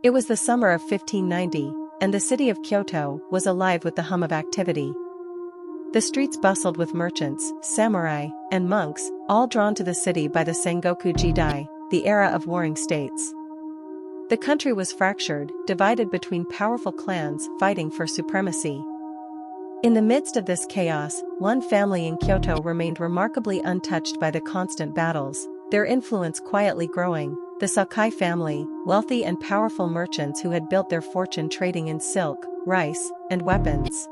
It was the summer of 1590, and the city of Kyoto was alive with the hum of activity. The streets bustled with merchants, samurai, and monks, all drawn to the city by the Sengoku Jidai, the era of warring states. The country was fractured, divided between powerful clans fighting for supremacy. In the midst of this chaos, one family in Kyoto remained remarkably untouched by the constant battles, their influence quietly growing, the Sakai family, wealthy and powerful merchants who had built their fortune trading in silk, rice, and weapons.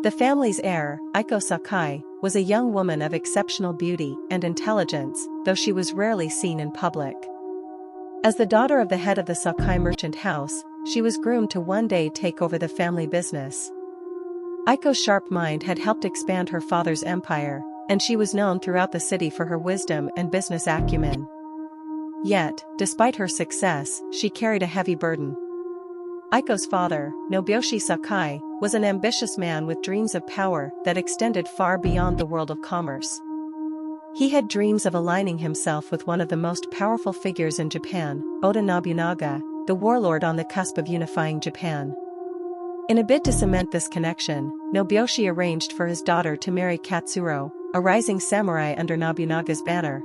The family's heir, Aiko Sakai, was a young woman of exceptional beauty and intelligence, though she was rarely seen in public. As the daughter of the head of the Sakai merchant house, she was groomed to one day take over the family business. Aiko's sharp mind had helped expand her father's empire, and she was known throughout the city for her wisdom and business acumen. Yet, despite her success, she carried a heavy burden. Aiko's father, Nobuyoshi Sakai, was an ambitious man with dreams of power that extended far beyond the world of commerce. He had dreams of aligning himself with one of the most powerful figures in Japan, Oda Nobunaga, the warlord on the cusp of unifying Japan. In a bid to cement this connection, Nobuyoshi arranged for his daughter to marry Katsuro, a rising samurai under Nobunaga's banner.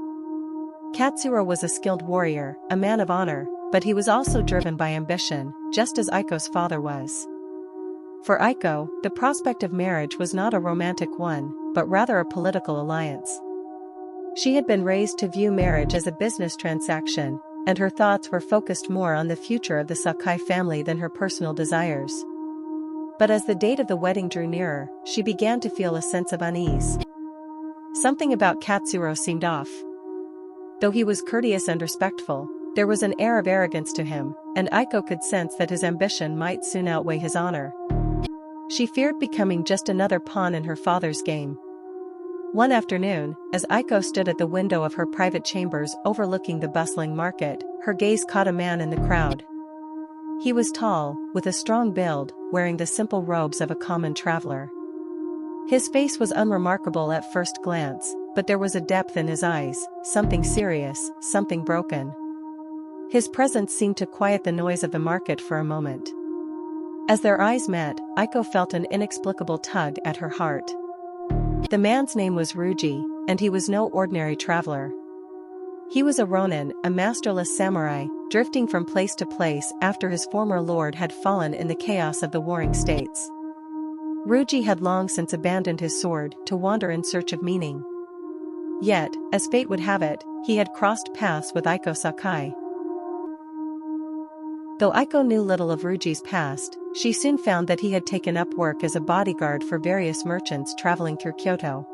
Katsuro was a skilled warrior, a man of honor, but he was also driven by ambition, just as Aiko's father was. For Aiko, the prospect of marriage was not a romantic one, but rather a political alliance. She had been raised to view marriage as a business transaction, and her thoughts were focused more on the future of the Sakai family than her personal desires. But as the date of the wedding drew nearer, she began to feel a sense of unease. Something about Katsuro seemed off. Though he was courteous and respectful, there was an air of arrogance to him, and Aiko could sense that his ambition might soon outweigh his honor. She feared becoming just another pawn in her father's game. One afternoon, as Aiko stood at the window of her private chambers overlooking the bustling market, her gaze caught a man in the crowd. He was tall, with a strong build, wearing the simple robes of a common traveler. His face was unremarkable at first glance, but there was a depth in his eyes, something serious, something broken. His presence seemed to quiet the noise of the market for a moment. As their eyes met, Aiko felt an inexplicable tug at her heart. The man's name was Ryuji, and he was no ordinary traveler. He was a ronin, a masterless samurai, drifting from place to place after his former lord had fallen in the chaos of the warring states. Ryuji had long since abandoned his sword to wander in search of meaning. Yet, as fate would have it, he had crossed paths with Aiko Sakai. Though Aiko knew little of Ryuji's past, she soon found that he had taken up work as a bodyguard for various merchants traveling through Kyoto.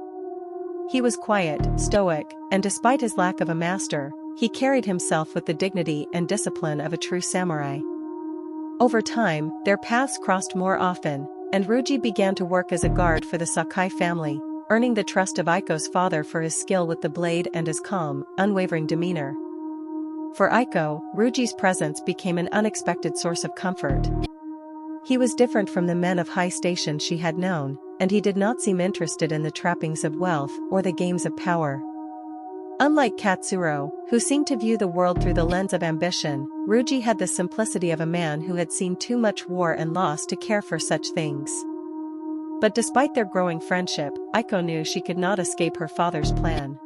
He was quiet, stoic, and despite his lack of a master, he carried himself with the dignity and discipline of a true samurai. Over time, their paths crossed more often, and Ryuji began to work as a guard for the Sakai family, earning the trust of Aiko's father for his skill with the blade and his calm, unwavering demeanor. For Aiko, Ryuji's presence became an unexpected source of comfort. He was different from the men of high station she had known, and he did not seem interested in the trappings of wealth or the games of power. Unlike Katsuro, who seemed to view the world through the lens of ambition, Ryuji had the simplicity of a man who had seen too much war and loss to care for such things. But despite their growing friendship, Aiko knew she could not escape her father's plan.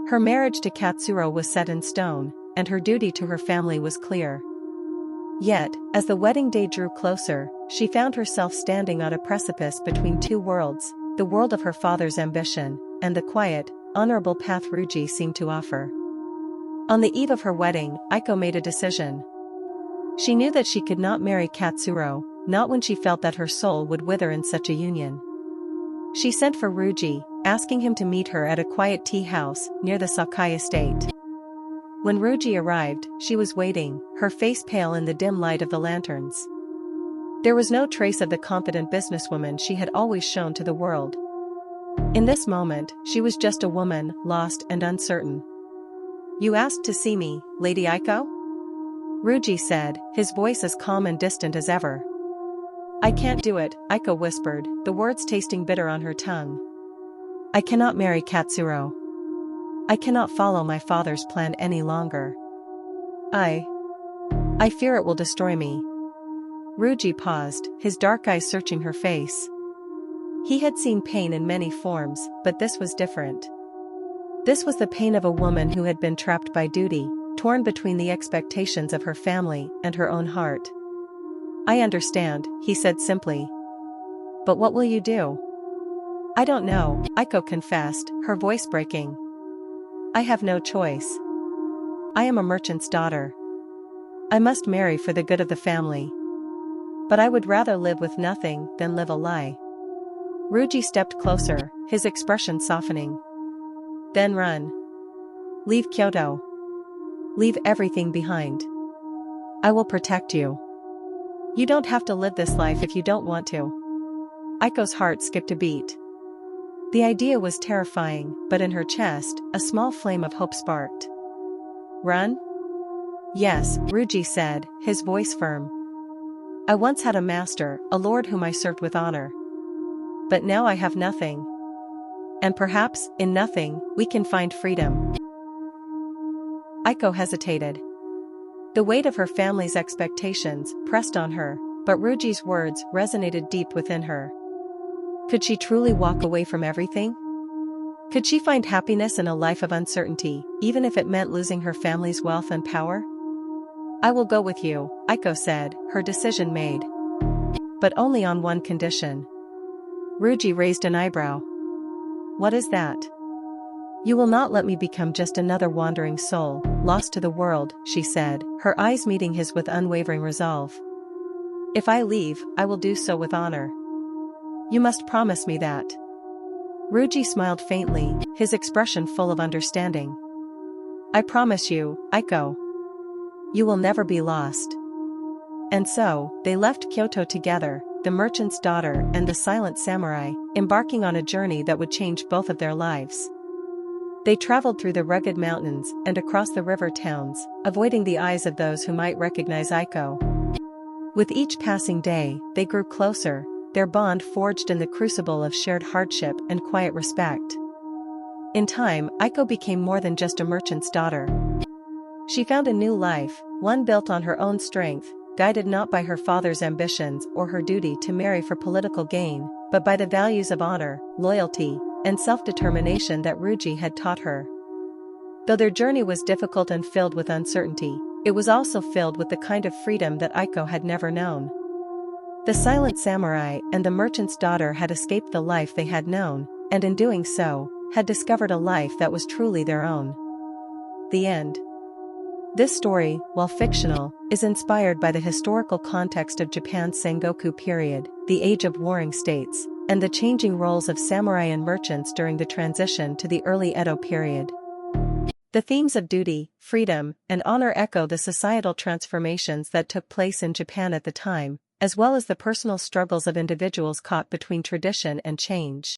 Her marriage to Katsuro was set in stone, and her duty to her family was clear. Yet, as the wedding day drew closer, she found herself standing on a precipice between two worlds, the world of her father's ambition, and the quiet, honorable path Ryuji seemed to offer. On the eve of her wedding, Aiko made a decision. She knew that she could not marry Katsuro, not when she felt that her soul would wither in such a union. She sent for Ryuji, asking him to meet her at a quiet tea house near the Sakai estate. When Ryuji arrived, she was waiting, her face pale in the dim light of the lanterns. There was no trace of the confident businesswoman she had always shown to the world. In this moment, she was just a woman, lost and uncertain. "You asked to see me, Lady Aiko?" Ryuji said, his voice as calm and distant as ever. "I can't do it," Aiko whispered, the words tasting bitter on her tongue. "I cannot marry Katsuro. I cannot follow my father's plan any longer. Aiko I fear it will destroy me. Ryuji paused, his dark eyes searching her face. He had seen pain in many forms, but this was different. This was the pain of a woman who had been trapped by duty, torn between the expectations of her family and her own heart. I understand, he said simply. But what will you do? I don't know, Aiko confessed, her voice breaking. I have no choice. I am a merchant's daughter. I must marry for the good of the family. But I would rather live with nothing than live a lie. Ryuji stepped closer, his expression softening. Then run. Leave Kyoto. Leave everything behind. I will protect you. You don't have to live this life if you don't want to. Aiko's heart skipped a beat. The idea was terrifying, but in her chest, a small flame of hope sparked. Run? Yes, Ryuji said, his voice firm. I once had a master, a lord whom I served with honor. But now I have nothing. And perhaps, in nothing, we can find freedom. Aiko hesitated. The weight of her family's expectations pressed on her, but Ryuji's words resonated deep within her. Could she truly walk away from everything? Could she find happiness in a life of uncertainty, even if it meant losing her family's wealth and power? I will go with you, Aiko said, her decision made. But only on one condition. Ryuji raised an eyebrow. What is that? You will not let me become just another wandering soul, lost to the world, she said, her eyes meeting his with unwavering resolve. If I leave, I will do so with honor. You must promise me that. Ryuji smiled faintly, his expression full of understanding. I promise you, Aiko. You will never be lost. And so, they left Kyoto together, the merchant's daughter and the silent samurai, embarking on a journey that would change both of their lives. They traveled through the rugged mountains and across the river towns, avoiding the eyes of those who might recognize Aiko. With each passing day, they grew closer, their bond forged in the crucible of shared hardship and quiet respect. In time, Aiko became more than just a merchant's daughter. She found a new life, one built on her own strength, guided not by her father's ambitions or her duty to marry for political gain, but by the values of honor, loyalty, and self-determination that Ryuji had taught her. Though their journey was difficult and filled with uncertainty, it was also filled with the kind of freedom that Aiko had never known. The silent samurai and the merchant's daughter had escaped the life they had known, and in doing so, had discovered a life that was truly their own. The end. This story, while fictional, is inspired by the historical context of Japan's Sengoku period, the age of warring states, and the changing roles of samurai and merchants during the transition to the early Edo period. The themes of duty, freedom, and honor echo the societal transformations that took place in Japan at the time, as well as the personal struggles of individuals caught between tradition and change.